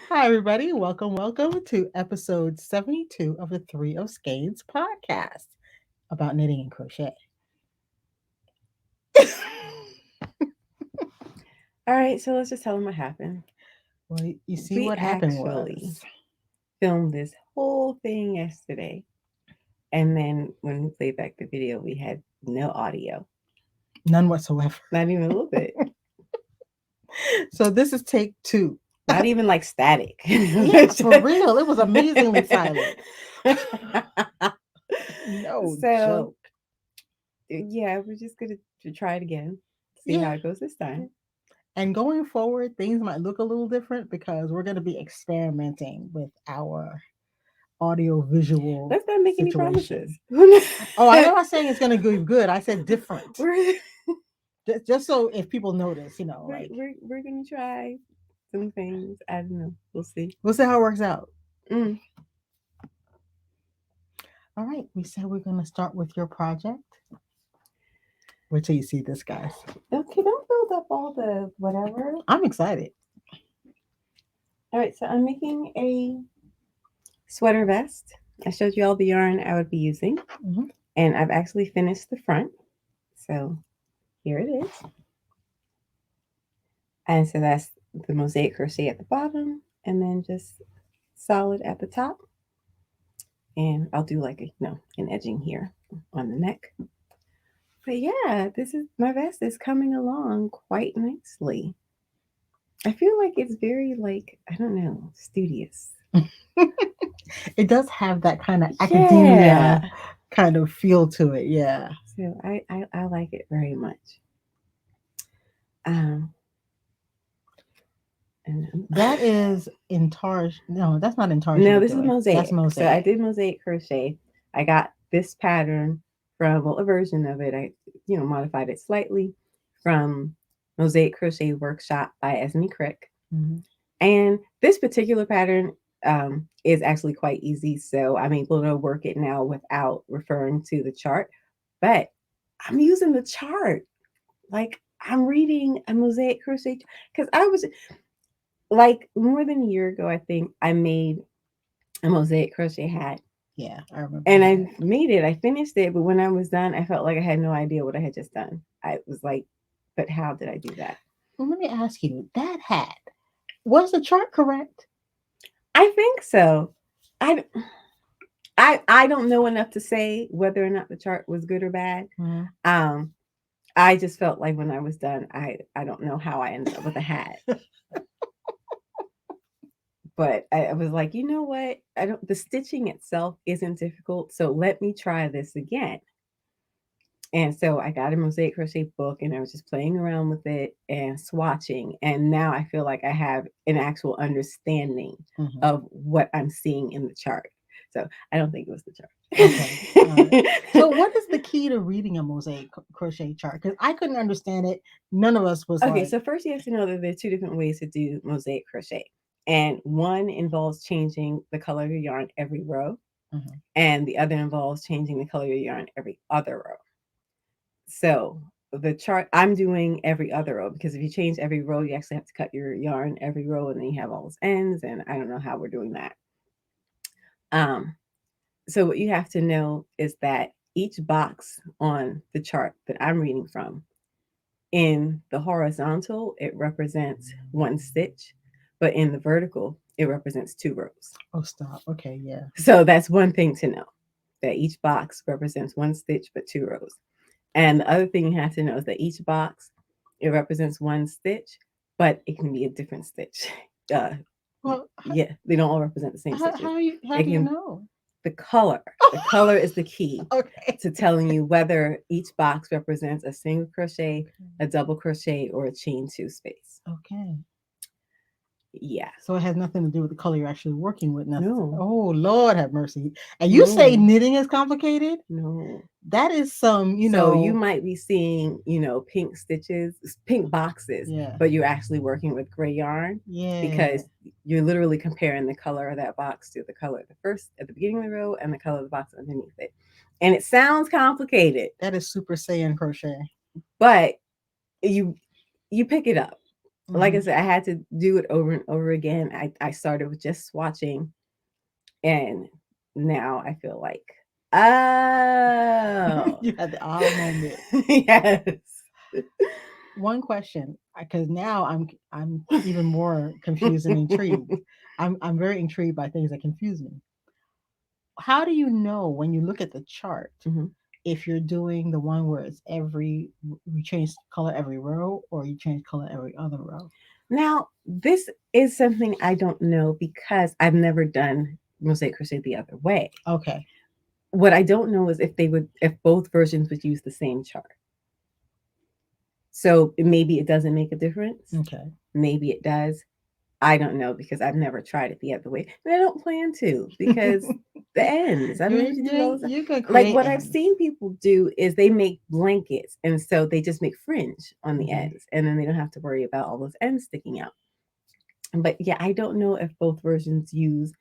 Hi, everybody. Welcome to episode 72 of the Three of Skeins podcast about knitting and crochet. All right, so let's just tell them what happened. Well, you see We what happened actually was filmed this whole thing yesterday. And then when we played back the video, we had no audio, none whatsoever. not even a little bit, So this is take two. not even like static. Yeah, for real. It was amazingly silent. No So, joke. yeah, we're just going to try it again, see how Yeah. it goes this time. And going forward, things might look a little different because we're going to be experimenting with our audio visual Let's not make any situation. promises. Oh, I'm not saying it's going to go good. I said different. we're, Just so if people notice, we're, like we're, we're going to try some things. I don't know. We'll see. we'll see how it works out. Mm. All right, we said we're going to start with your project. Wait till you see this, guys. Okay, don't build up all the whatever. I'm excited. All right, so I'm making a sweater vest. I showed you all the yarn I would be using, and I've actually finished the front. So here it is. And so that's the mosaic crochet at the bottom, and then just solid at the top. And I'll do like an edging here on the neck. But yeah, this is my vest is coming along quite nicely. I feel like it's very I don't know, studious. It does have that kind of Yeah. academia kind of feel to it. Yeah. So I like it very much. Um, and That is in Tarsh. No, that's not in Tarsh. no, this is mosaic. That's mosaic. So I did mosaic crochet. I got this pattern from a version of it. I modified it slightly from Mosaic Crochet Workshop by Esme Crick. Mm-hmm. And this particular pattern is actually quite easy. So I'm able to work it now without referring to the chart. But I'm using the chart. Like I'm reading a Mosaic Crochet because I was like more than a year ago, I think I made a Mosaic Crochet hat. Yeah, I remember. And I made it. I finished it. But when I was done, I felt like I had no idea what I had just done. I was like, but how did I do that? Well, let me ask you, that hat, was the chart correct? I think so. I don't know enough to say whether or not the chart was good or bad. Mm-hmm. I just felt like when I was done, I don't know how I ended up with a hat. But I was like, you know what? The stitching itself isn't difficult, so let me try this again. And so I got a Mosaic Crochet book and I was just playing around with it and swatching. And now I feel like I have an actual understanding of what I'm seeing in the chart. So I don't think it was the chart. Okay. So what is the key to reading a Mosaic Crochet chart? Because I couldn't understand it. None of us was okay. So first you have to know that there are two different ways to do Mosaic Crochet. And one involves changing the color of your yarn every row. And the other involves changing the color of your yarn every other row. So the chart, I'm doing every other row because if you change every row, you actually have to cut your yarn every row and then you have all those ends. And I don't know how we're doing that. So what you have to know is that each box on the chart that I'm reading from, in the horizontal, it represents one stitch, but in the vertical, it represents 2 rows. Oh, stop. Okay, yeah. So that's one thing to know, that each box represents 1 stitch, but 2 rows. And the other thing you have to know is that each box, it represents 1 stitch, but it can be a different stitch. Well, yeah, they don't all represent the same stitches. How do you know? The color. The color is the key to telling you whether each box represents a single crochet, a double crochet, or a chain 2 space. Okay. Yeah. So it has nothing to do with the color you're actually working with. Nothing. No. Oh, Lord have mercy. And you say knitting is complicated? No. That is some, So you might be seeing, pink stitches, pink boxes, but you're actually working with gray yarn. Yeah. Because you're literally comparing the color of that box to the color of the first at the beginning of the row and the color of the box underneath it. And it sounds complicated. That is Super Saiyan crochet. But you pick it up. like I said, I had to do it over and over again. I started with just swatching, and now I feel like, oh, You had the aha moment. yes. One question, because now I'm even more confused and intrigued. I'm very intrigued by things that confuse me. How do you know when you look at the chart Mhm. if you're doing the one where it's you change color every row or you change color every other row? Now, this is something I don't know because I've never done mosaic crochet the other way. Okay. What I don't know is if both versions would use the same chart. So maybe it doesn't make a difference. Okay. Maybe it does. I don't know because I've never tried it the other way. And I don't plan to because the ends. I mean, you do all this. You can Like create what I've ends. seen people do is they make blankets, and so they just make fringe on the ends, and then they don't have to worry about all those ends sticking out. But yeah, I don't know if both versions use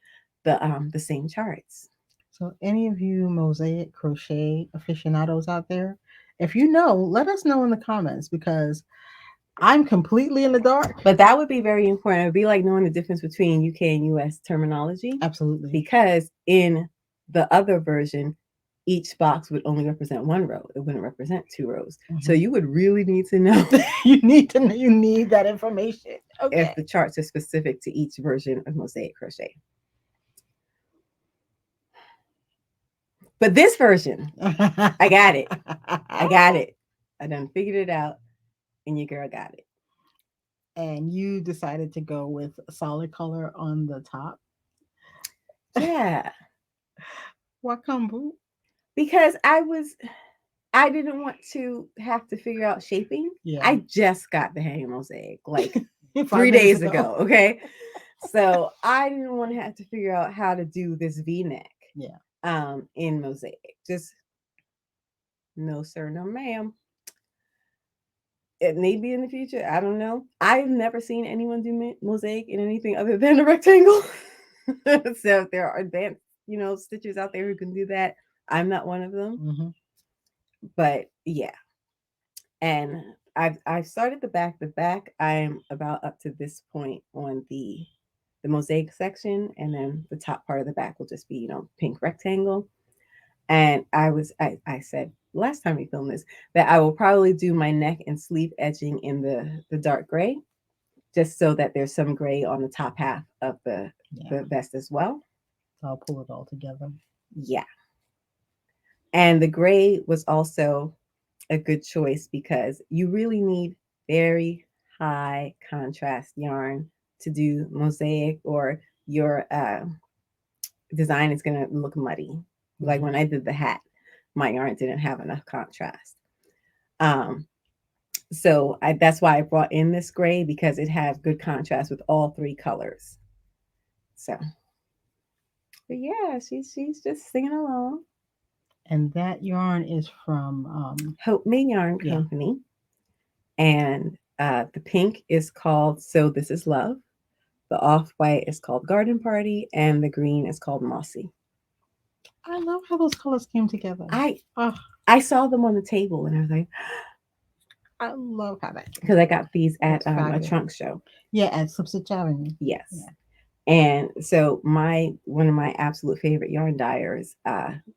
the same charts. So, any of you mosaic crochet aficionados out there, if you know, let us know in the comments because I'm completely in the dark. But that would be very important. It would be like knowing the difference between UK and US terminology. Absolutely. Because in the other version, each box would only represent one row. It wouldn't represent two rows. So you would really need to know. You need that information. Okay. If the charts are specific to each version of mosaic crochet. But this version, I got it. I got it. I done figured it out, and your girl got it. And you decided to go with a solid color on the top. Yeah. Why come, boo? Because I didn't want to have to figure out shaping. Yeah. I just got the hang of mosaic like 3 days ago. Okay. So I didn't want to have to figure out how to do this V-neck. Yeah. In mosaic. Just no sir, no ma'am. It may be in the future. I don't know. I've never seen anyone do mosaic in anything other than a rectangle. So if there are advanced, stitchers out there who can do that, I'm not one of them. But yeah. And I've started the back. The back, I'm about up to this point on the mosaic section, and then the top part of the back will just be, pink rectangle. And I said last time we filmed this that I will probably do my neck and sleeve edging in the dark gray, just so that there's some gray on the top half of the vest as well. So I'll pull it all together. Yeah. And the gray was also a good choice because you really need very high contrast yarn to do mosaic, or your design is going to look muddy. Like when I did the hat, my yarn didn't have enough contrast. So that's why I brought in this gray, because it has good contrast with all three colors. So, but yeah, she's just singing along. And that yarn is from Hope Made Yarn Company. And the pink is called So This Is Love. The off-white is called Garden Party, and the green is called Mossy. I love how those colors came together. I saw them on the table, and I was like, I love how that. Because I got these at a trunk show. Yeah, at Slip Stitch Avenue. Yes. Yeah. And so one of my absolute favorite yarn dyers,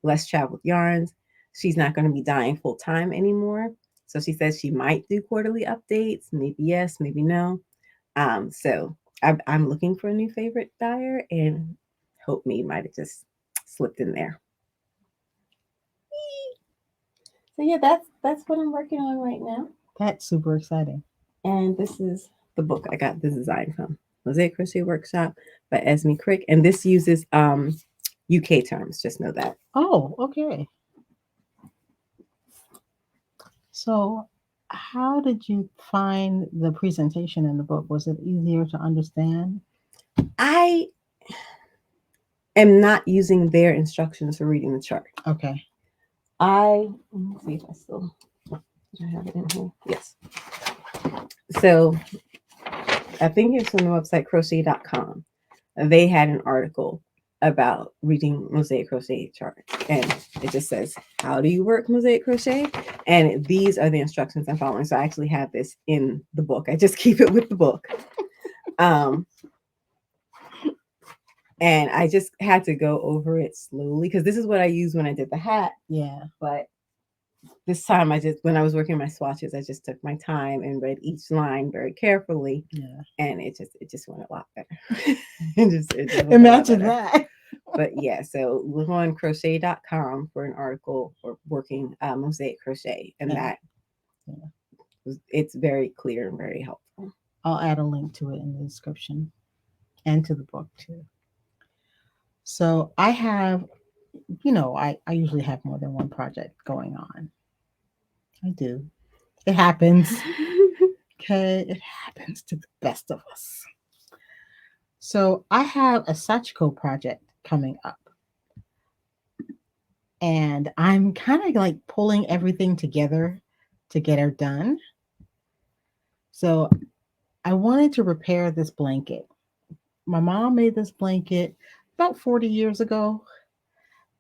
Less Traveled Yarns, she's not going to be dyeing full time anymore. So she says she might do quarterly updates. Maybe yes, maybe no. So I'm looking for a new favorite dyer, and Hope Me might have just slipped in there. So yeah, that's what I'm working on right now. That's super exciting. And this is the book I got the design from. Mosaic Crochet Workshop by Esme Crick. And this uses UK terms, just know that. Oh, okay. So how did you find the presentation in the book? Was it easier to understand? I am not using their instructions for reading the chart. Okay. Let me see if I still have it in here. Yes. So I think it's on the website crochet.com. They had an article about reading Mosaic Crochet charts. And it just says, how do you work Mosaic Crochet? And these are the instructions I'm following. So I actually have this in the book. I just keep it with the book. And I just had to go over it slowly because this is what I used when I did the hat. Yeah. But this time when I was working my swatches, I just took my time and read each line very carefully. Yeah. And it just went a lot better. it just Imagine that. But yeah, so look on crochet.com for an article for working Mosaic Crochet. And it's very clear and very helpful. I'll add a link to it in the description and to the book too. So I have, I usually have more than one project going on. I do. It happens. Okay. It happens to the best of us. So I have a sashiko project coming up. And I'm kind of like pulling everything together to get her done. So I wanted to repair this blanket. My mom made this blanket about 40 years ago,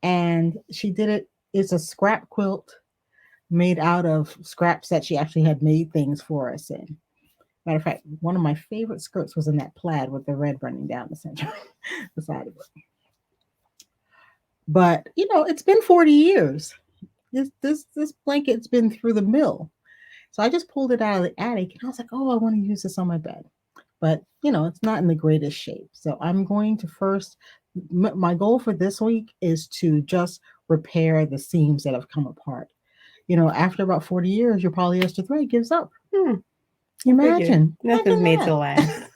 and she did it. It's a scrap quilt made out of scraps that she actually had made things for us in. Matter of fact, one of my favorite skirts was in that plaid with the red running down the center, the side of it. But it's been 40 years. This blanket's been through the mill. So I just pulled it out of the attic and I was like, oh, I want to use this on my bed. But, it's not in the greatest shape. So I'm going to first, my goal for this week is to just repair the seams that have come apart. After about 40 years, your polyester thread gives up. Imagine. Nothing's made to last.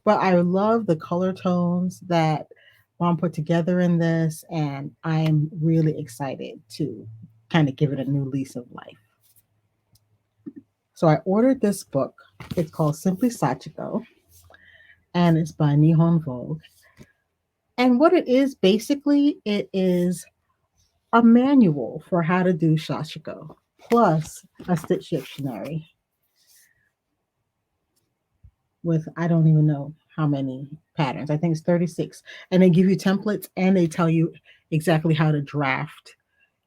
But I love the color tones that Mom put together in this, and I'm really excited to kind of give it a new lease of life. So I ordered this book. It's called Simply Sachiko, and it's by Nihon Vogue. And what it is, basically, it is a manual for how to do sashiko, plus a stitch dictionary with, I don't even know how many patterns. I think it's 36. And they give you templates and they tell you exactly how to draft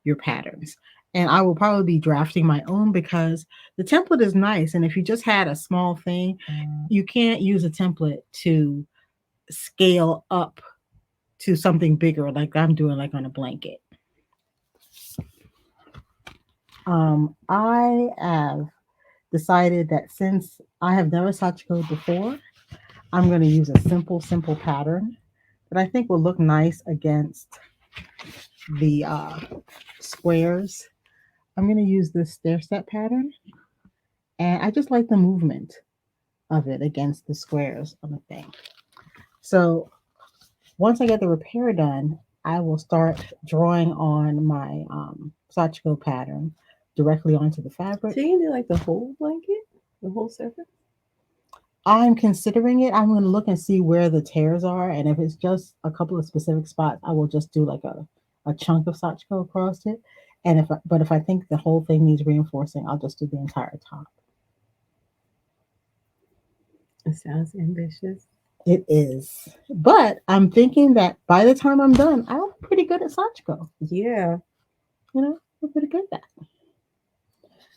your patterns. And I will probably be drafting my own because the template is nice. And if you just had a small thing, you can't use a template to scale up to something bigger like I'm doing, like on a blanket. I have decided that since I have never sachikoed before, I'm going to use a simple pattern that I think will look nice against the squares. I'm going to use this stair step pattern, and I just like the movement of it against the squares on the thing. So once I get the repair done, I will start drawing on my sachiko pattern directly onto the fabric. So you can do like the whole blanket, the whole surface? I'm considering it. I'm going to look and see where the tears are, and if it's just a couple of specific spots, I will just do like a chunk of sachiko across it. And if I think the whole thing needs reinforcing, I'll just do the entire top. It sounds ambitious. It is, but I'm thinking that by the time I'm done, I'll be pretty good at sachiko. Yeah, I'm pretty good at that.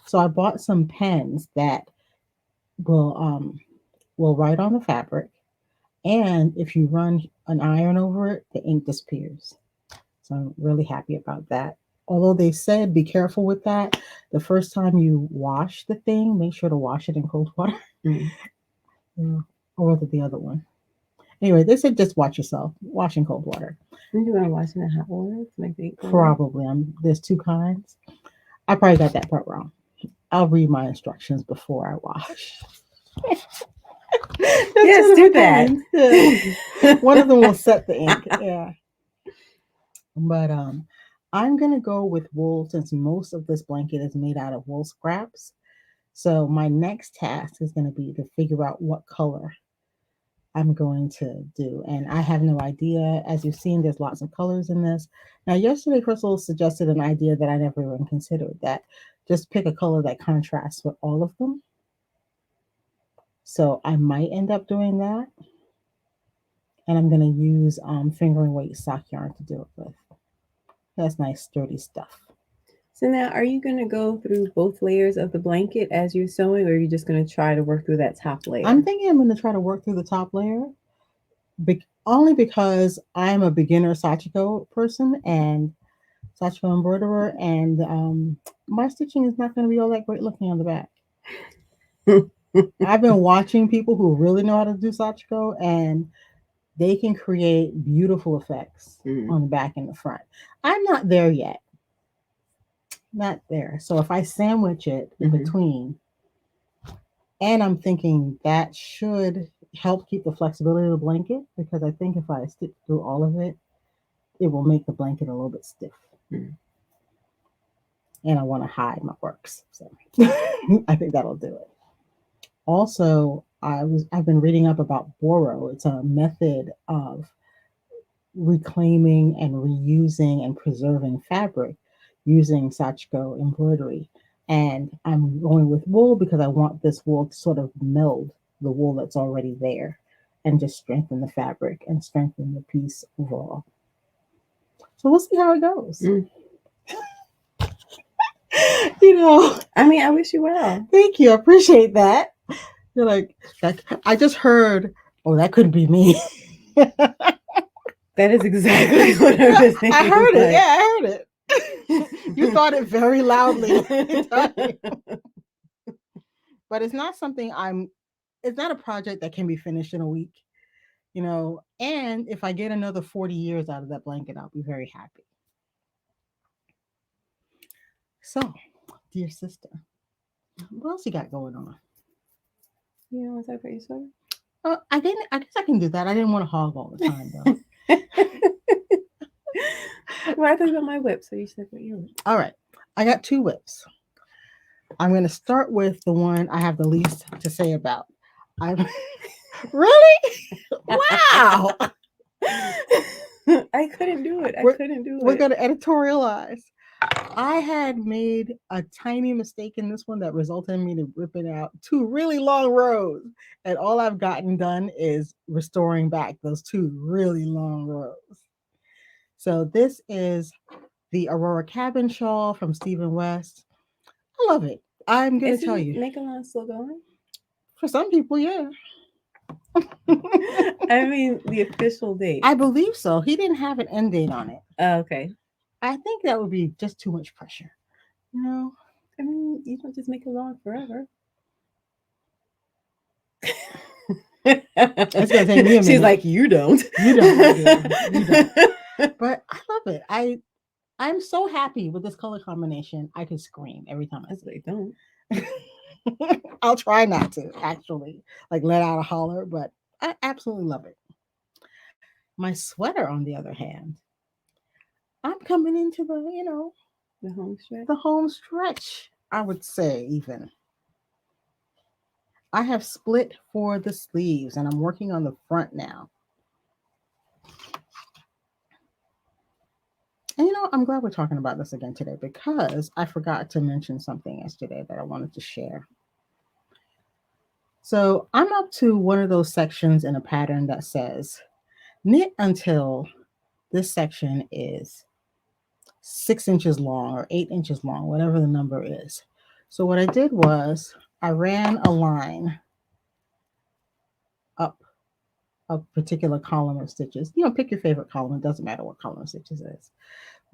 So I bought some pens that will write on the fabric, and if you run an iron over it, the ink disappears. So I'm really happy about that. Although they said be careful with that. The first time you wash the thing, make sure to wash it in cold water. Or was it the other one? Anyway, they said just watch yourself. Wash in cold water. Are you going to wash in the hot water to make the ink? Probably. There's two kinds. I probably got that part wrong. I'll read my instructions before I wash. Yes, do that. One of them will set the ink. Yeah. But I'm gonna go with wool since most of this blanket is made out of wool scraps. So my next task is gonna be to figure out what color I'm going to do. And I have no idea. As you've seen, there's lots of colors in this. Now, yesterday, Crystal suggested an idea that I never even considered, that just pick a color that contrasts with all of them. So I might end up doing that. And I'm going to use fingering weight sock yarn to do it with. That's nice sturdy stuff. So now, are you going to go through both layers of the blanket as you're sewing, or are you just going to try to work through that top layer? I'm thinking I'm going to try to work through the top layer, only because I'm a beginner sashiko person and sashiko embroiderer, and my stitching is not going to be all that great looking on the back. I've been watching people who really know how to do sashiko, and they can create beautiful effects on the back and the front. I'm not there yet. Not there. So if I sandwich it in between, and I'm thinking that should help keep the flexibility of the blanket, because I think if I stitch through all of it, it will make the blanket a little bit stiff. And I want to hide my works. So I think that'll do it. Also, I've been reading up about boro. It's a method of reclaiming and reusing and preserving fabric using sashiko embroidery. And I'm going with wool because I want this wool to sort of meld the wool that's already there and just strengthen the fabric and strengthen the piece overall. So we'll see how it goes. I mean, I wish you well. Thank you. I appreciate that. You're like, I just heard, oh, that could be me. That is exactly what I was thinking. I heard it. Yeah, I heard it. You thought it very loudly. But it's not something it's not a project that can be finished in a week, and if I get another 40 years out of that blanket, I'll be very happy. So, dear sister, what else you got going on? You don't want to talk about your sweater? I guess I can do that. I didn't want to hog all the time, though. Well, I thought about my whip, so you should talk about your whip. All right. I got 2 whips. I'm going to start with the one I have the least to say about. Really? Wow. I couldn't do it. We're going to editorialize. I had made a tiny mistake in this one that resulted in me to ripping out 2 really long rows. And all I've gotten done is restoring back those 2 really long rows. So this is the Aurora Cabin shawl from Stephen West. I love it. I'm going to tell you. Neckline still going? For some people, yeah. I mean, the official date. I believe so. He didn't have an end date on it. Okay. I think that would be just too much pressure. I mean, you don't just make it long forever. It's gonna take me a minute. She's like, you don't. You don't. But I love it. I'm so happy with this color combination. I could scream every time I say don't. I'll try not to actually let out a holler, but I absolutely love it. My sweater, on the other hand, I'm coming into the home stretch. The home stretch, I would say, even. I have split for the sleeves and I'm working on the front now. And I'm glad we're talking about this again today because I forgot to mention something yesterday that I wanted to share. So I'm up to one of those sections in a pattern that says knit until this section is 6 inches long or 8 inches long, whatever the number is. So what I did was I ran a line up a particular column of stitches. Pick your favorite column. It doesn't matter what column of stitches it is.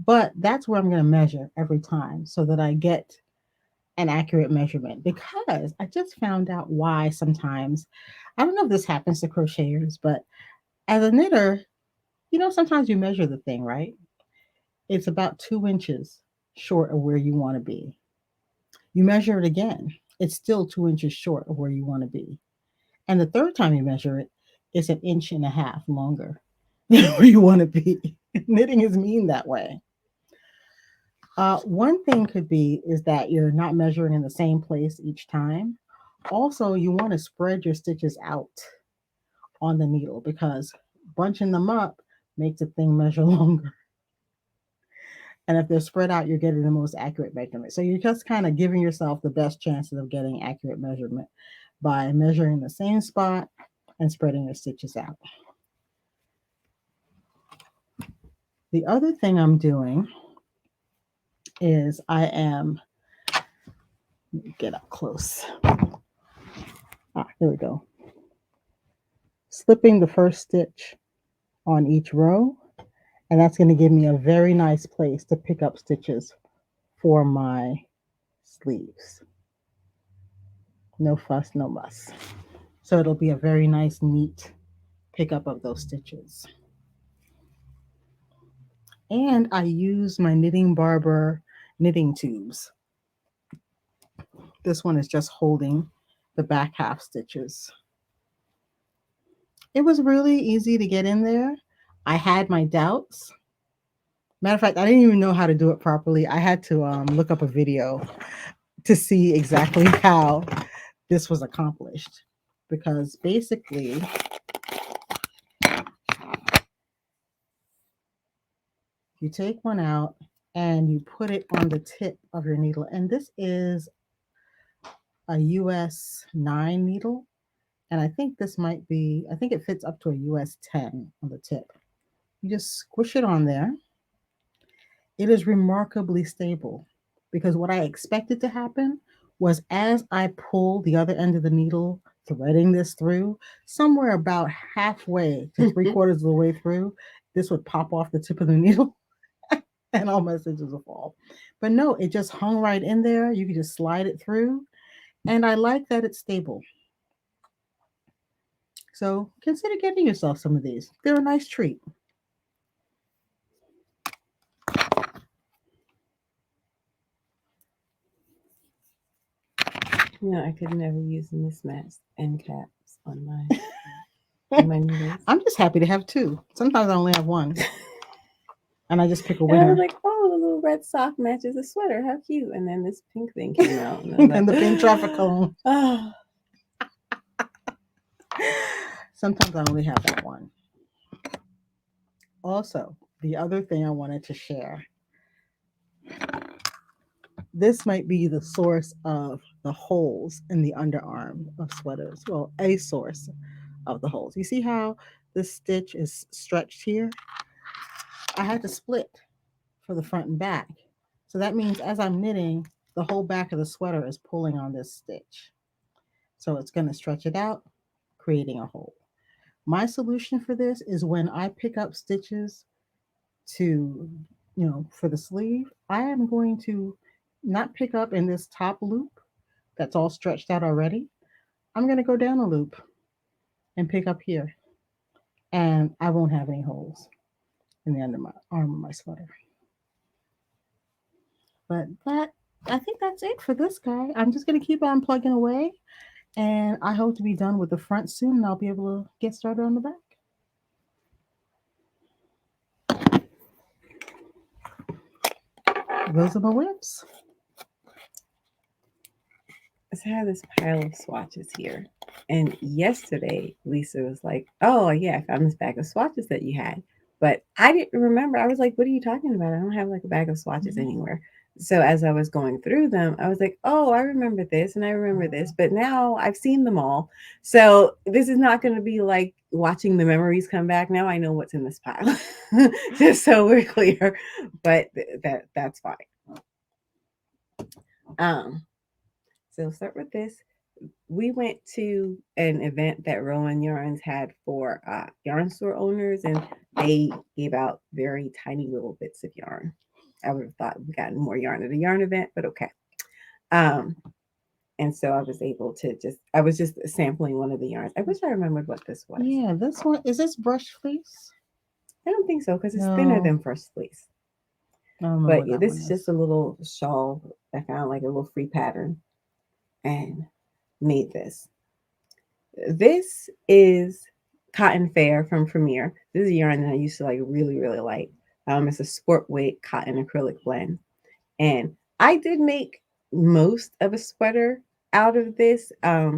But that's where I'm going to measure every time so that I get an accurate measurement, because I just found out why sometimes, I don't know if this happens to crocheters, but as a knitter, sometimes you measure the thing, right? It's about 2 inches short of where you want to be. You measure it again, it's still 2 inches short of where you want to be. And the third time you measure it, it's 1.5 inches longer than where you want to be. Knitting is mean that way. One thing could be is that you're not measuring in the same place each time. Also, you want to spread your stitches out on the needle because bunching them up makes the thing measure longer. And if they're spread out, you're getting the most accurate measurement. So you're just kind of giving yourself the best chances of getting accurate measurement by measuring the same spot and spreading your stitches out. The other thing I'm doing is I am, let me get up close. Here we go. Slipping the first stitch on each row, and that's going to give me a very nice place to pick up stitches for my sleeves. No fuss, no muss. So it'll be a very nice, neat pickup of those stitches. And I use my Knitting Barber knitting tubes. This one is just holding the back half stitches. It was really easy to get in there. I had my doubts. Matter of fact, I didn't even know how to do it properly. I had to look up a video to see exactly how this was accomplished. Because basically, you take one out and you put it on the tip of your needle. And this is a US 9 needle. And I think this might be, I think it fits up to a US 10 on the tip. You just squish it on there. It is remarkably stable because what I expected to happen was as I pull the other end of the needle, threading this through, somewhere about halfway to three quarters of the way through, this would pop off the tip of the needle and all my stitches will fall. But no, it just hung right in there. You can just slide it through. And I like that it's stable. So consider getting yourself some of these. They're a nice treat. I could never use mismatched end caps on my needles. I'm just happy to have two. Sometimes I only have one. And I just pick a And I winner. was like, oh, the little red sock matches the sweater. How cute. And then this pink thing came out. And the pink traffic cone. Oh. Sometimes I only have that one. Also, the other thing I wanted to share, this might be the source of the holes in the underarm of sweaters. Well, a source of the holes. You see how this stitch is stretched here? I had to split for the front and back. So that means as I'm knitting, the whole back of the sweater is pulling on this stitch. So it's going to stretch it out, creating a hole. My solution for this is when I pick up stitches to, for the sleeve, I am going to not pick up in this top loop that's all stretched out already. I'm going to go down a loop and pick up here. And I won't have any holes in the under my arm of my sweater. But I think that's it for this guy. I'm just going to keep on plugging away. And I hope to be done with the front soon and I'll be able to get started on the back. Those are my whips. So I have this pile of swatches here. And yesterday, Lisa was like, oh, yeah, I found this bag of swatches that you had. But I didn't remember. I was like, what are you talking about? I don't have like a bag of swatches anywhere. So as I was going through them, I was like, oh, I remember this and I remember this. But now I've seen them all. So this is not going to be like watching the memories come back. Now I know what's in this pile. Just so we're clear. But that's fine. So start with this. We went to an event that Rowan Yarns had for yarn store owners, and they gave out very tiny little bits of yarn. I would have thought we got more yarn at a yarn event, but okay. And so I was just sampling one of the yarns. I wish I remembered what this was. Yeah, this one, is this brush fleece? I don't think so because it's thinner than brush fleece. But this is just a little shawl. I found like a little free pattern and made this. This is Cotton Fair from Premier. This is a yarn that I used to like really, really like. It's a sport weight cotton acrylic blend. And I did make most of a sweater out of this. I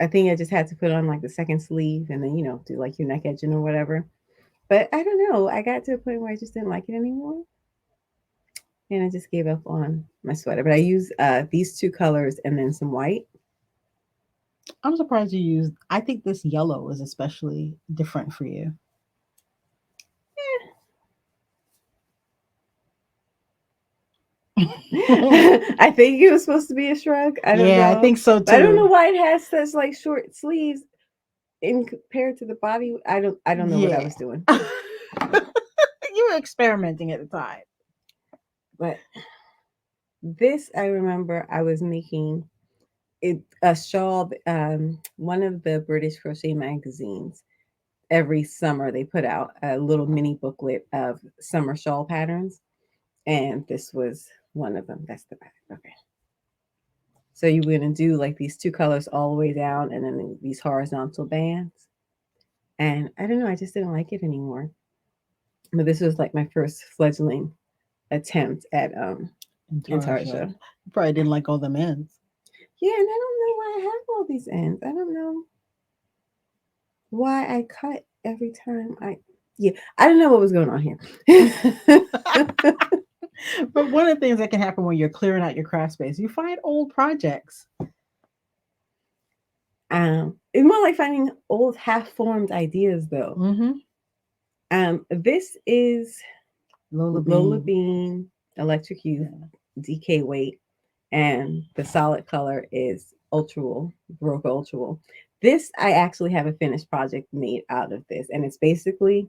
think I just had to put on like the second sleeve and then, do like your neck edging or whatever. But I don't know. I got to a point where I just didn't like it anymore. And I just gave up on my sweater. But I use these two colors and then some white. I'm surprised you used, I think this yellow is especially different for you. I think it was supposed to be a shrug. I don't Yeah, I know. think so But I don't know too. why it has such like short sleeves in compared to the body. I don't know what I Yeah. was doing. You were experimenting at the time. But this I remember I was making it a shawl. One of the British crochet magazines every summer they put out a little mini booklet of summer shawl patterns, and this was one of them. That's the back. Okay. So you were gonna do like these two colors all the way down, and then these horizontal bands. And I don't know, I just didn't like it anymore. But this was like my first fledgling attempt at Intarsia. intarsia. You probably didn't like all them ends. Yeah, and I don't know why I have all these ends. I don't know why I cut every time I. Yeah, I don't know what was going on here. But one of the things that can happen when you're clearing out your craft space, you find old projects. It's more like finding old half-formed ideas, though. Mm-hmm. This is Lola Lola Bean. Bean Electric Youth DK weight, and the solid color is Ultra Wool, Baroque Ultra Wool. This I actually have a finished project made out of this, and it's basically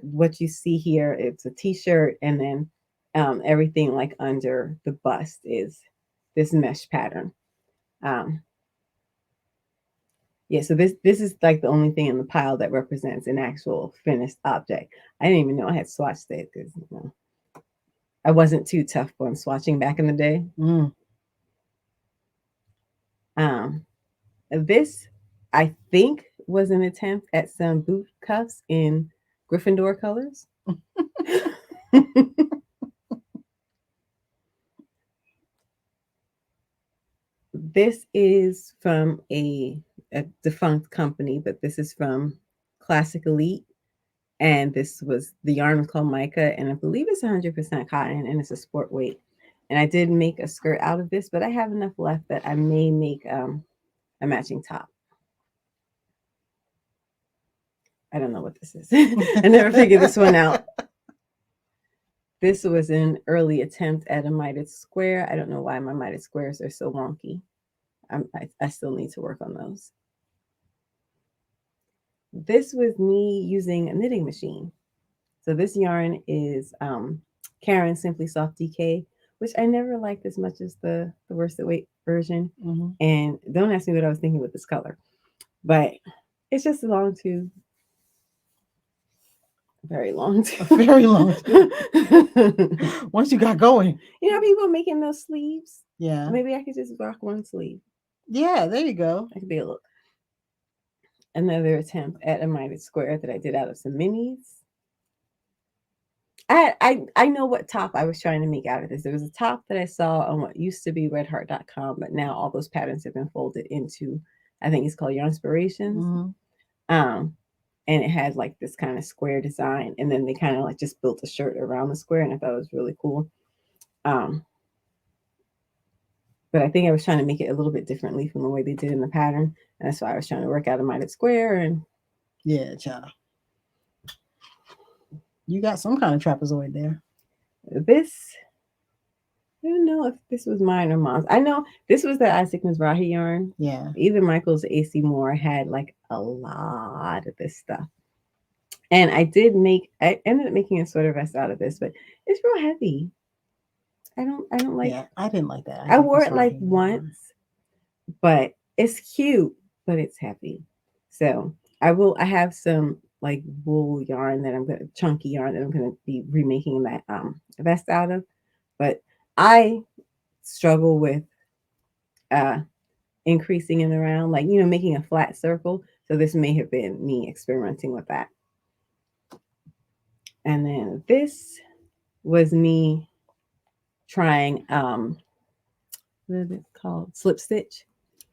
what you see here. It's a T-shirt, and then everything like under the bust is this mesh pattern. Um, yeah, so this is like the only thing in the pile that represents an actual finished object. I didn't even know I had swatched it because I wasn't too tough on swatching back in the day. Mm. Um, this I think was an attempt at some boot cuffs in Gryffindor colors. This is from a defunct company, but this is from Classic Elite. And this was the yarn was called Mica, and I believe it's 100% cotton, and it's a sport weight. And I did make a skirt out of this, but I have enough left that I may make a matching top. I don't know what this is. I never figured this one out. This was an early attempt at a mitered square. I don't know why my mitered squares are so wonky. I still need to work on those. This was me using a knitting machine. So this yarn is Karen Simply Soft DK, which I never liked as much as the worsted weight version. Mm-hmm. And don't ask me what I was thinking with this color, but it's just a long tube, very long tube, very long tube. Once you got going, you know, people making those sleeves. Yeah. Maybe I could just rock one sleeve. Yeah, there you go. That could be a look. Another attempt at a mitered square that I did out of some minis. I know what top I was trying to make out of this. There was a top that I saw on what used to be redheart.com, but now all those patterns have been folded into, I think it's called Yarn Inspirations. Mm-hmm. And it had like this kind of square design, and then they kind of like just built a shirt around the square, and I thought it was really cool. But I think I was trying to make it a little bit differently from the way they did in the pattern, and that's why I was trying to work out a mitered square. And yeah, child. You got some kind of trapezoid there. This, I don't know if this was mine or mom's. I know this was the Isaac Mizrahi yarn. Yeah. Either Michael's or AC Moore had like a lot of this stuff. And I ended up making a sweater vest out of this, but it's real heavy. I don't like. Yeah, I didn't like that. I wore it like once, but it's cute, but it's heavy. So I have some like wool yarn that chunky yarn that I'm gonna be remaking that vest out of. But I struggle with increasing in the round, like making a flat circle. So this may have been me experimenting with that. And then this was me trying what is it called? Slip stitch.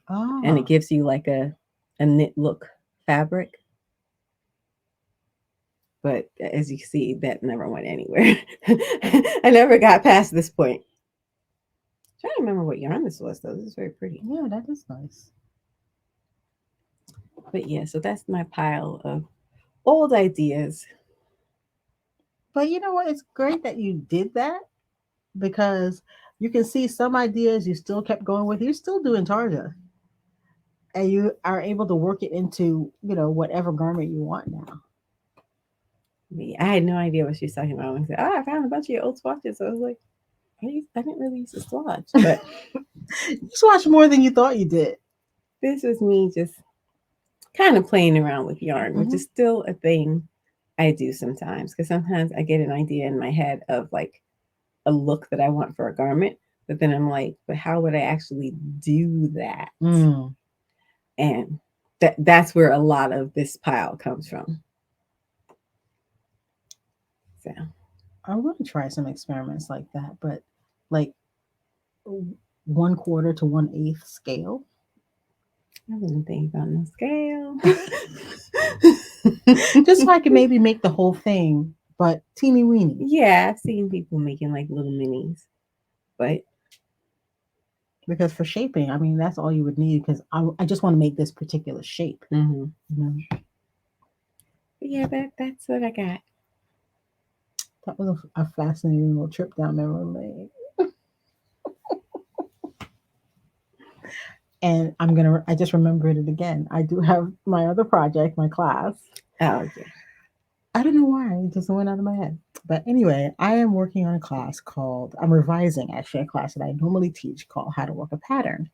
Oh. And it gives you like a knit look fabric. But as you see, that never went anywhere. I never got past this point. I'm trying to remember what yarn this was, though. This is very pretty. Yeah, that is nice. But yeah, so that's my pile of old ideas. But you know what? It's great that you did that, because You can see some ideas you still kept going with. You're still doing tarja, and you are able to work it into whatever garment you want now. I had no idea what she was talking about when I said, "Oh, I found a bunch of your old swatches." I was like, I didn't really use a swatch, but You swatch more than you thought you did. this was me just kind of playing around with yarn, which Hmm. is still a thing I do sometimes. Because sometimes I get an idea in my head of like a look that I want for a garment, but then I'm like, but how would I actually do that? Mm. And that's where a lot of this pile comes from. So I want to try some experiments like that, but like 1/4 to 1/8 scale. I wasn't thinking about no scale. Just so I can maybe make the whole thing, but teeny weeny. Yeah, I've seen people making like little minis, but Because for shaping, I mean, that's all you would need because I just want to make this particular shape. mm-hmm. You know? But yeah, that's what I got. That was a fascinating little trip down memory lane. And I just remembered it again. I do have my other project, my class. Oh yeah. I don't know why, it just went out of my head. But anyway, I am working on a class I'm revising actually a class that I normally teach called How to Work a Pattern.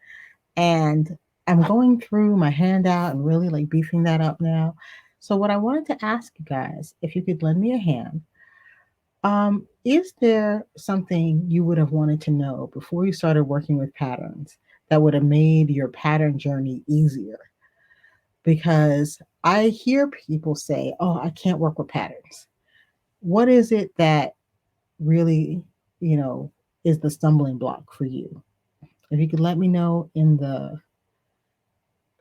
And I'm going through my handout and really like beefing that up now. So, what I wanted to ask you guys, if you could lend me a hand, is there something you would have wanted to know before you started working with patterns that would have made your pattern journey easier? Because I hear people say, "Oh, I can't work with patterns." What is it that really, you know, is the stumbling block for you? If you could let me know in the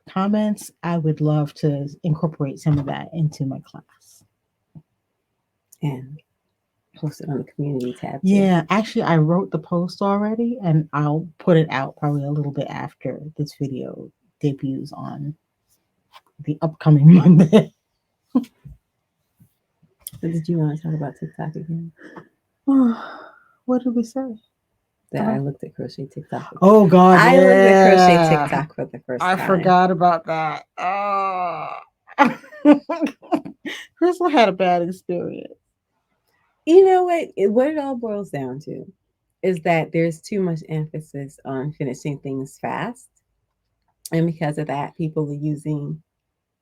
comments, I would love to incorporate some of that into my class. And post it on the community tab too. Yeah, actually, I wrote the post already and I'll put it out probably a little bit after this video debuts on the upcoming Monday. But did you want to talk about TikTok again? What did we say? That I looked at crochet TikTok. Oh, God, I looked at crochet yeah. TikTok for the first I time. forgot about that. Oh. Crystal had a bad experience. You know what? What it all boils down to is that there's too much emphasis on finishing things fast. And because of that, people are using,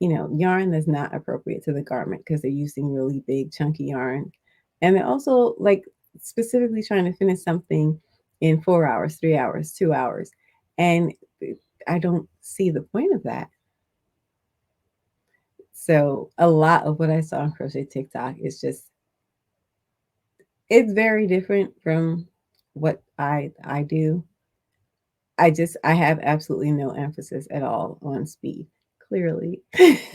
yarn that's not appropriate to the garment because they're using really big, chunky yarn. And they're also like specifically trying to finish something in 4 hours, 3 hours, 2 hours. And I don't see the point of that. So a lot of what I saw on Crochet TikTok is just it's very different from what I do. I have absolutely no emphasis at all on speed. Clearly. Me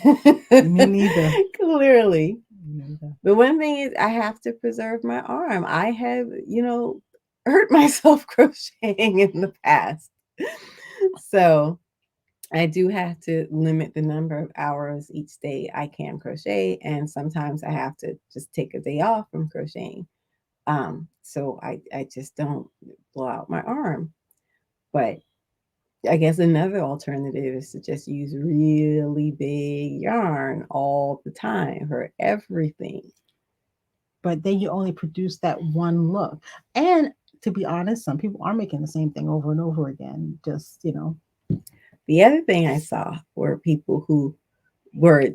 neither. Clearly. Me neither. But one thing is I have to preserve my arm. I have, hurt myself crocheting in the past. So I do have to limit the number of hours each day I can crochet, and sometimes I have to just take a day off from crocheting. So I just don't blow out my arm. But I guess another alternative is to just use really big yarn all the time for everything. But then you only produce that one look. And to be honest, some people are making the same thing over and over again. Just. The other thing I saw were people who were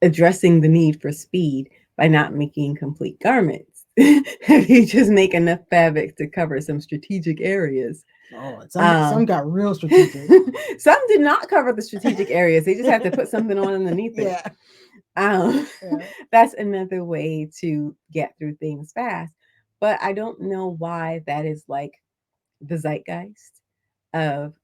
addressing the need for speed by not making complete garments. You just make enough fabric to cover some strategic areas. Oh, some got real strategic. Some did not cover the strategic areas. They just had to put something on underneath it. Yeah. Yeah. That's another way to get through things fast. But I don't know why that is like the zeitgeist of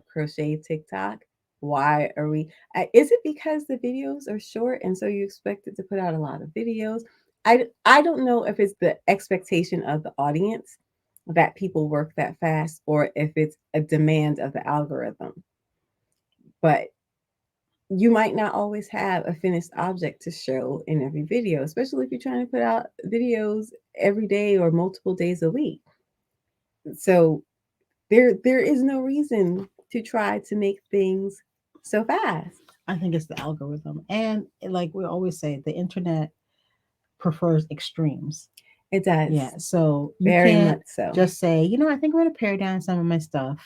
crochet TikTok. Why are we? Is it because the videos are short and so you expect it to put out a lot of videos? I don't know if it's the expectation of the audience that people work that fast or if it's a demand of the algorithm. But you might not always have a finished object to show in every video, especially if you're trying to put out videos every day or multiple days a week. So there is no reason to try to make things so fast. I think it's the algorithm. And like we always say, the internet prefers extremes. It does. Yeah. So you Very can't much so. just say, I think I'm going to pare down some of my stuff.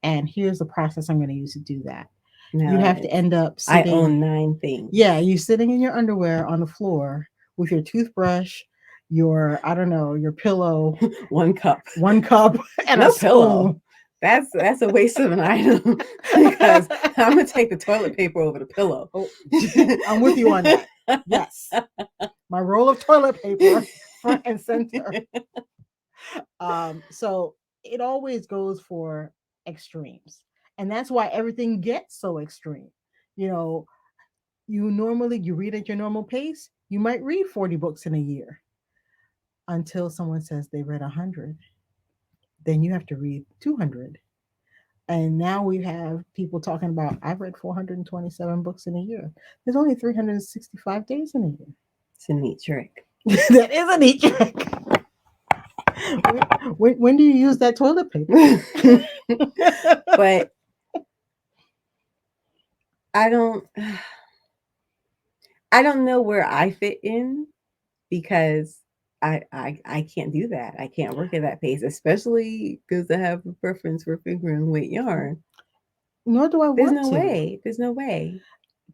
And here's the process I'm going to use to do that. You No, have to end up I sitting. own 9 things. Yeah. You sitting in your underwear on the floor with your toothbrush, your, I don't know, your pillow, 1 cup. 1 cup, and No a pillow. spoon. That's a waste of an item because I'm gonna take the toilet paper over the pillow. Oh, I'm with you on that. Yes. My roll of toilet paper front and center. So it always goes for extremes. And that's why everything gets so extreme. You know, you read at your normal pace, you might read 40 books in a year until someone says they read 100. Then you have to read 200. And now we have people talking about, I've read 427 books in a year. There's only 365 days in a year. It's a neat trick. That is a neat trick. When do you use that toilet paper? But I don't know where I fit in because I can't do that. I can't work at that pace, especially because I have a preference for fingering weight yarn. Nor do I There's want no to. way. There's no way.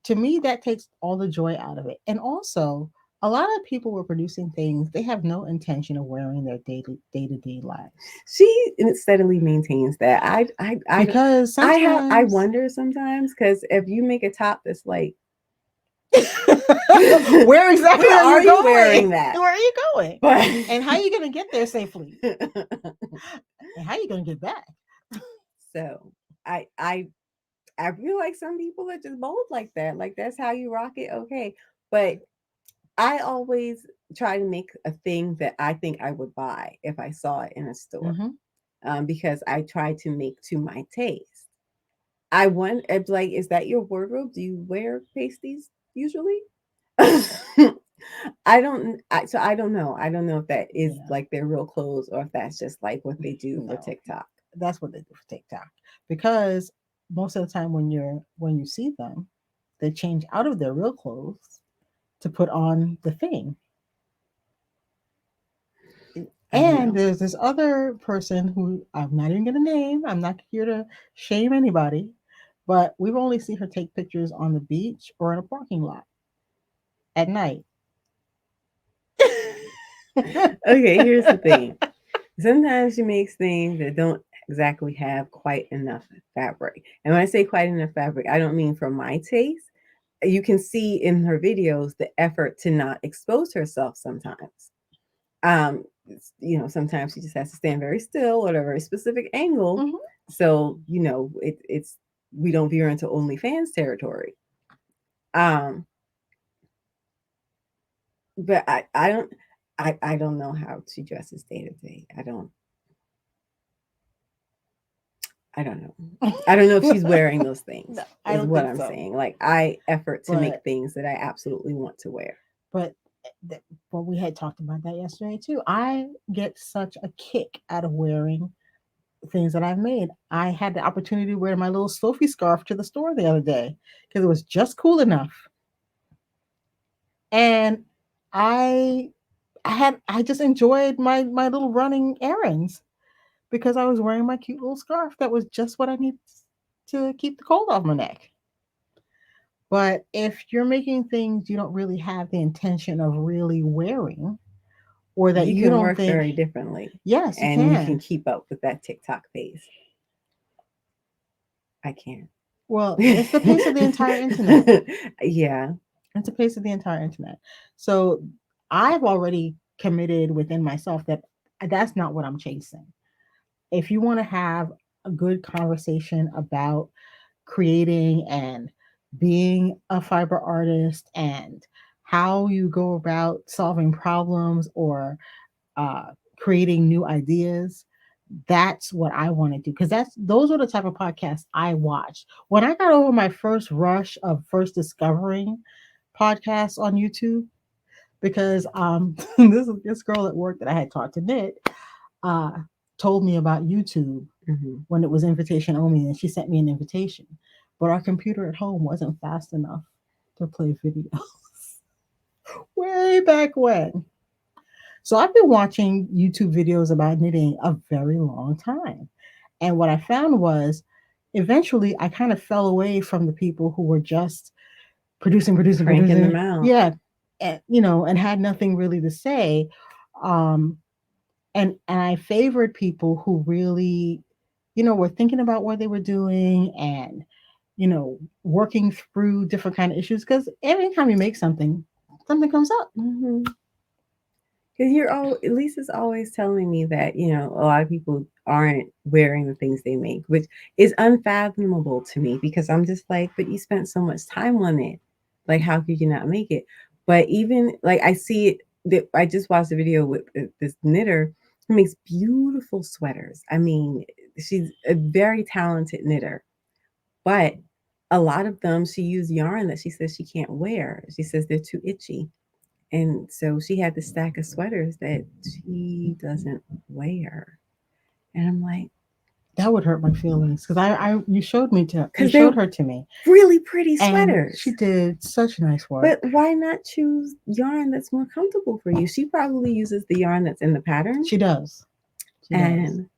To me, that takes all the joy out of it. And also, a lot of people were producing things they have no intention of wearing their day-to-day lives. She steadily maintains that. Because I sometimes wonder sometimes because if you make a top that's like where exactly where are you you going? wearing that? Where are you going? But And how are you going to get there safely? And how are you going to get back? So I feel like some people are just bold like that. Like that's how you rock it, okay. But I always try to make a thing that I think I would buy if I saw it in a store, because I try to make to my taste. I want, it's like, is that your wardrobe? Do you wear pasties usually? I don't know. I don't know if that is like their real clothes or if that's just like what they do for TikTok. That's what they do for TikTok. Because most of the time when you see them, they change out of their real clothes to put on the thing. And there's this other person who I'm not even gonna name. I'm not here to shame anybody, but we've only seen her take pictures on the beach or in a parking lot at night. Okay, here's the thing. Sometimes she makes things that don't exactly have quite enough fabric. And when I say quite enough fabric, I don't mean for my taste. You can see in her videos the effort to not expose herself sometimes. Um, sometimes she just has to stand very still or at a very specific angle. Mm-hmm. So, it's we don't veer into OnlyFans territory. But I don't know how she dresses day to day. I don't know. I don't know if she's wearing those things. No, is what I'm saying. Like I effort to make things that I absolutely want to wear. But we had talked about that yesterday too. I get such a kick out of wearing things that I've made. I had the opportunity to wear my little Sophie scarf to the store the other day because it was just cool enough. And I just enjoyed my little running errands because I was wearing my cute little scarf that was just what I need to keep the cold off my neck. But if you're making things you don't really have the intention of really wearing, or that you can don't work think very differently. Yes, you can keep up with that TikTok pace. I can't. Well, it's the pace of the entire internet. Yeah. It's the pace of the entire internet. So I've already committed within myself that that's not what I'm chasing. If you want to have a good conversation about creating and being a fiber artist and how you go about solving problems or uh, creating new ideas, that's what I want to do because those are the type of podcasts I watch. When I got over my first rush of first discovering podcasts on YouTube, because this girl at work that I had taught to knit uh, told me about YouTube, when it was invitation only, and she sent me an invitation. But our computer at home wasn't fast enough to play videos way back when. So I've been watching YouTube videos about knitting a very long time. And what I found was eventually I kind of fell away from the people who were just Cranking them producing. out. Yeah. And, and had nothing really to say. Um, and I favored people who really, were thinking about what they were doing and, working through different kind of issues. Because every time you make something, something comes up. Because Lisa's always telling me that, a lot of people aren't wearing the things they make, which is unfathomable to me because I'm just like, but you spent so much time on it. Like, how could you not make it? But even like, I see it, I just watched a video with this knitter who makes beautiful sweaters. I mean, she's a very talented knitter, but a lot of them, she used yarn that she says she can't wear. She says they're too itchy. And so she had this stack of sweaters that she doesn't wear. And I'm like, That would hurt my feelings because you because they're showed her to me, really pretty and sweaters. she did such nice work. But why not choose yarn that's more comfortable for you? She probably uses the yarn that's in the pattern. She does. And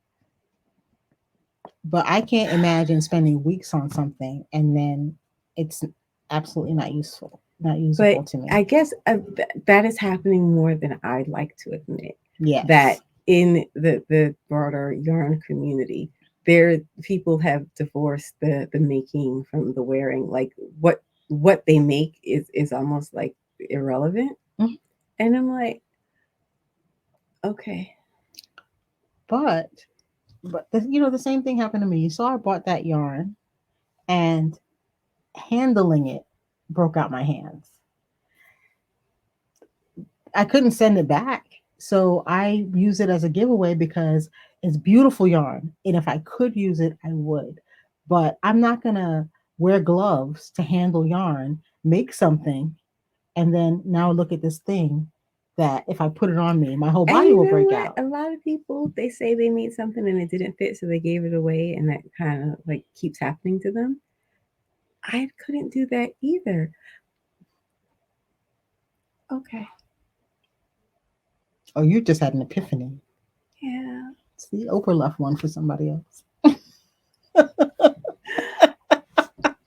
but I can't imagine spending weeks on something and then it's absolutely not usable to me. I guess that is happening more than I'd like to admit. Yes. That in the broader yarn community, people have divorced the making from the wearing. Like what they make is almost like irrelevant. Mm-hmm. And I'm like, okay. But the same thing happened to me. So I bought that yarn and handling it broke out my hands. I couldn't send it back. So I use it as a giveaway because it's beautiful yarn. And if I could use it, I would. But I'm not going to wear gloves to handle yarn, make something, and then now look at this thing that if I put it on me, my whole body will break out. A lot of people, they say they made something and it didn't fit, so they gave it away, and that kind of like keeps happening to them. I couldn't do that either. Okay. Oh, you just had an epiphany. Yeah. See, Oprah left one for somebody else.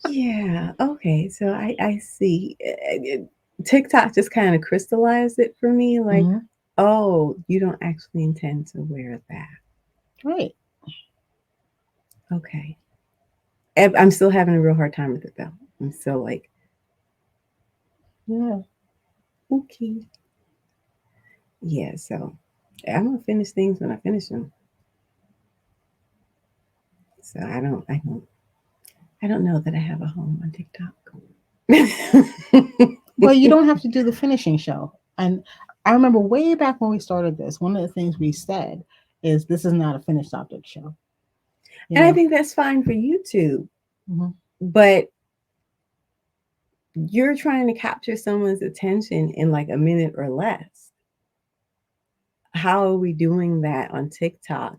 Yeah. Okay. So I see. TikTok just kind of crystallized it for me. Like, oh, you don't actually intend to wear that. Right. Okay. I'm still having a real hard time with it though. I'm still like, yeah. Okay. Yeah. So I'm gonna finish things when I finish them. So I don't know that I have a home on TikTok. Well, you don't have to do the finishing show. And I remember way back when we started this, one of the things we said is this is not a finished object show. And I think that's fine for YouTube. But you're trying to capture someone's attention in like a minute or less. How are we doing that on TikTok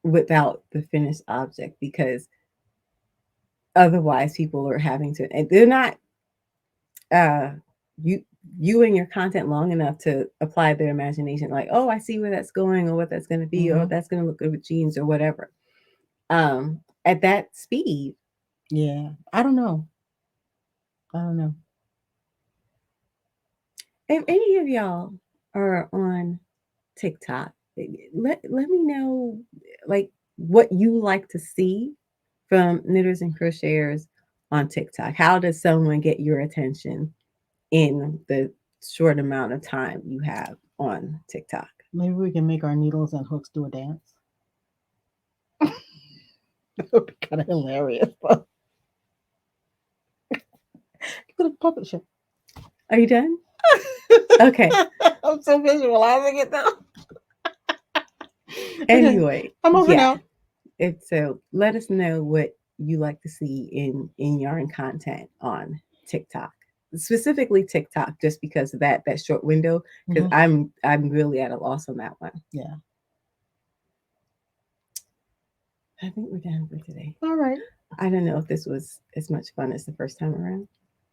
without the finished object? Because otherwise people are having to, and they're not viewing your content long enough to apply their imagination, like, oh, I see where that's going or what that's going to be, or that's going to look good with jeans or whatever. At that speed. Yeah. I don't know. If any of y'all are on TikTok, let me know like what you like to see from knitters and crocheters on TikTok. How does someone get your attention in the short amount of time you have on TikTok? Maybe we can make our needles and hooks do a dance. That would be kind of hilarious. Go to puppet show. Are you done? Okay. I'm so visualizing it now. Anyway, I'm over now. So let us know what you like to see in yarn content on TikTok, specifically TikTok, just because of that short window. Because I'm really at a loss on that one. Yeah. I think we're done for today. All right. I don't know if this was as much fun as the first time around,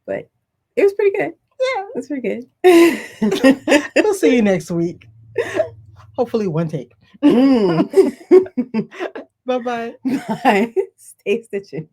but it was pretty good. Yeah. It was pretty good. We'll see you next week. Hopefully, one take. Mm. Bye bye. Bye. Stay stitching.